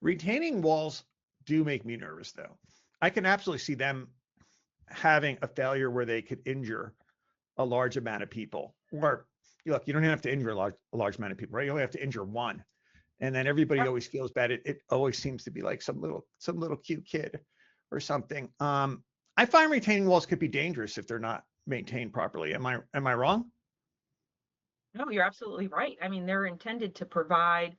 Retaining walls do make me nervous, though. I can absolutely see them having a failure where they could injure a large amount of people. Or look, you don't have to injure a large amount of people, right? You only have to injure one, and then everybody always feels bad. It always seems to be like some little cute kid or something. I find retaining walls could be dangerous if they're not maintained properly. Am I wrong? No, you're absolutely right. I mean, they're intended to provide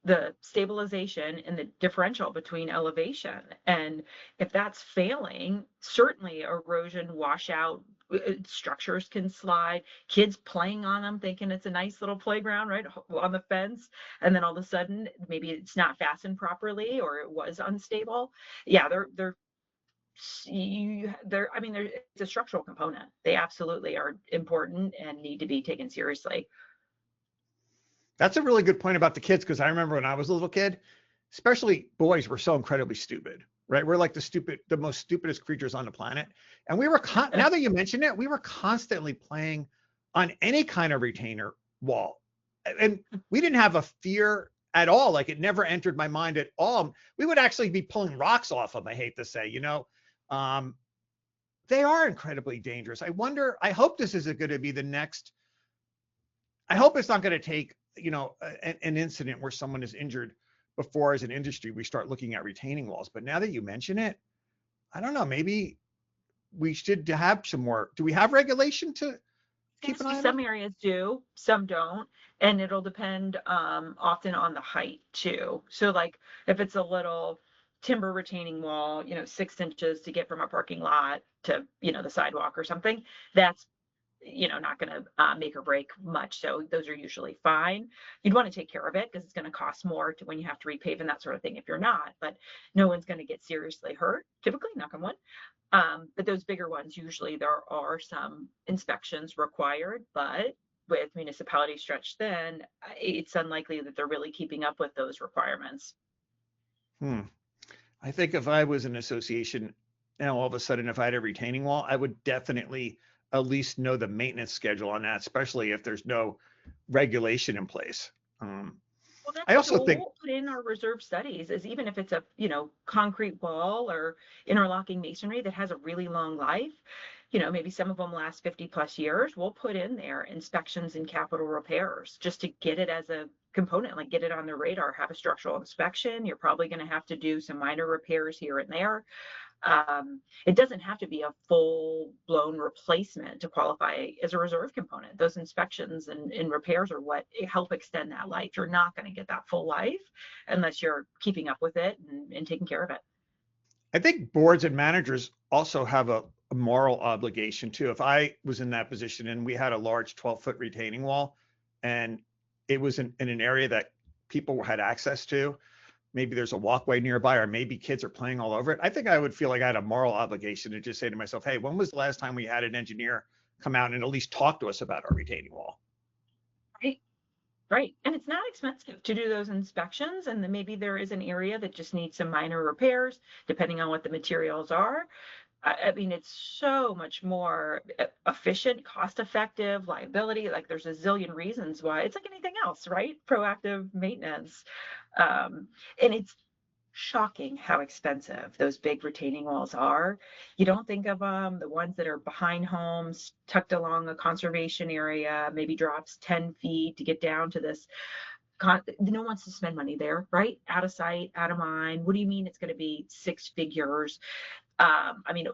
the stabilization and the differential between elevation. And if that's failing, certainly erosion, washout, structures can slide, kids playing on them, thinking it's a nice little playground, right, on the fence. And then all of a sudden, maybe it's not fastened properly or it was unstable. Yeah, I mean, it's a structural component. They absolutely are important and need to be taken seriously. That's a really good point about the kids because I remember when I was a little kid, especially boys were so incredibly stupid, right? We're like the most stupidest creatures on the planet. And now that you mention it, we were constantly playing on any kind of retainer wall. And we didn't have a fear at all. Like it never entered my mind at all. We would actually be pulling rocks off them, I hate to say. Um, they are incredibly dangerous. I hope this isn't going to be the next I hope it's not going to take, an incident where someone is injured before, as an industry, we start looking at retaining walls. But now that you mention it, I don't know, maybe we should have some more. Do we have regulation to keep Seems an to be eye on it? some areas do, some don't, and it'll depend often on the height too. So like if it's a little timber retaining wall, 6 inches to get from a parking lot to, the sidewalk or something, that's not going to make or break much. So those are usually fine. You'd want to take care of it because it's going to cost more when you have to repave and that sort of thing if you're not, but no one's going to get seriously hurt, typically, knock on wood. But those bigger ones, usually there are some inspections required, but with municipalities stretched thin, it's unlikely that they're really keeping up with those requirements. Hmm. I think if I was an association, now all of a sudden, if I had a retaining wall, I would definitely at least know the maintenance schedule on that, especially if there's no regulation in place. Um, Well, that's I what also think we'll put in our reserve studies is even if it's a, concrete wall or interlocking masonry that has a really long life, maybe some of them last 50 plus years, we'll put in there inspections and capital repairs just to get it as a component, like get it on the radar, have a structural inspection. You're probably going to have to do some minor repairs here and there. It doesn't have to be a full blown replacement to qualify as a reserve component. Those inspections and repairs are what help extend that life. You're not going to get that full life unless you're keeping up with it and taking care of it. I think boards and managers also have a moral obligation too. If I was in that position and we had a large 12-foot retaining wall and it was in an area that people had access to, maybe there's a walkway nearby, or maybe kids are playing all over it. I think I would feel like I had a moral obligation to just say to myself, hey, when was the last time we had an engineer come out and at least talk to us about our retaining wall? Right. Right. And it's not expensive to do those inspections. And then maybe there is an area that just needs some minor repairs, depending on what the materials are. I mean, it's so much more efficient, cost effective, liability. Like there's a zillion reasons why it's like anything else, right? Proactive maintenance. And it's shocking how expensive those big retaining walls are. You don't think of the ones that are behind homes, tucked along a conservation area, maybe drops 10 feet to get down to this. No one wants to spend money there, right? Out of sight, out of mind. What do you mean it's going to be six figures? I mean,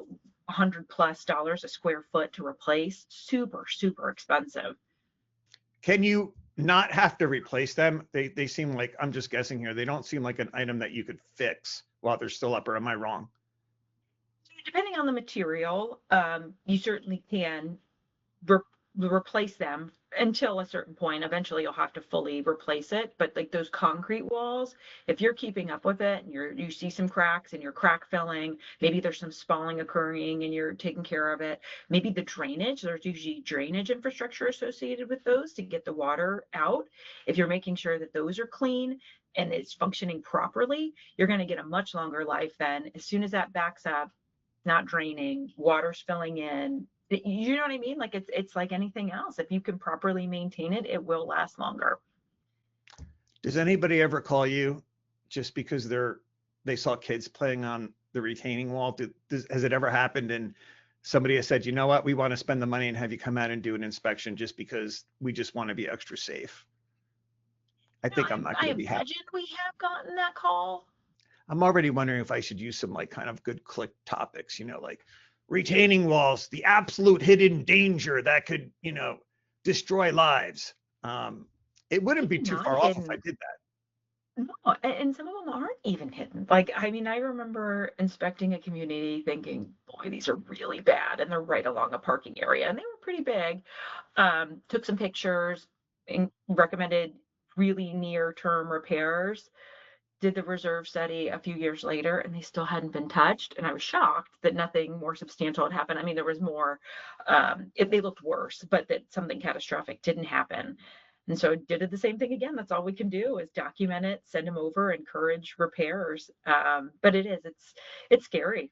$100+ a square foot to replace, super, super expensive. Can you not have to replace them? They seem like, I'm just guessing here, they don't seem like an item that you could fix while they're still up, or am I wrong? Depending on the material, you certainly can re- replace them until a certain point. Eventually, you'll have to fully replace it. But like those concrete walls, if you're keeping up with it and you see some cracks and you're crack filling, maybe there's some spalling occurring and you're taking care of it. Maybe the drainage, there's usually drainage infrastructure associated with those to get the water out. If you're making sure that those are clean and it's functioning properly, you're going to get a much longer life than as soon as that backs up, not draining, water's filling in. You know what I mean? Like it's like anything else. If you can properly maintain it, it will last longer. Does anybody ever call you just because they saw kids playing on the retaining wall? Has it ever happened and somebody has said, you know what, we want to spend the money and have you come out and do an inspection just because we just want to be extra safe? I You know, think I'm not I going to be happy. imagine we have gotten that call. I'm already wondering if I should use some like kind of good click topics, like retaining walls, the absolute hidden danger that could, destroy lives. It wouldn't be Maybe too not far off if I hidden. did that. No, and some of them aren't even hidden. Like, I mean, I remember inspecting a community thinking, boy, these are really bad. And they're right along a parking area. And they were pretty big. Took some pictures and recommended really near term repairs. Did the reserve study a few years later and they still hadn't been touched. And I was shocked that nothing more substantial had happened. I mean, there was more, they looked worse, but that something catastrophic didn't happen. And so did it the same thing again. That's all we can do is document it, send them over, encourage repairs. But it's scary.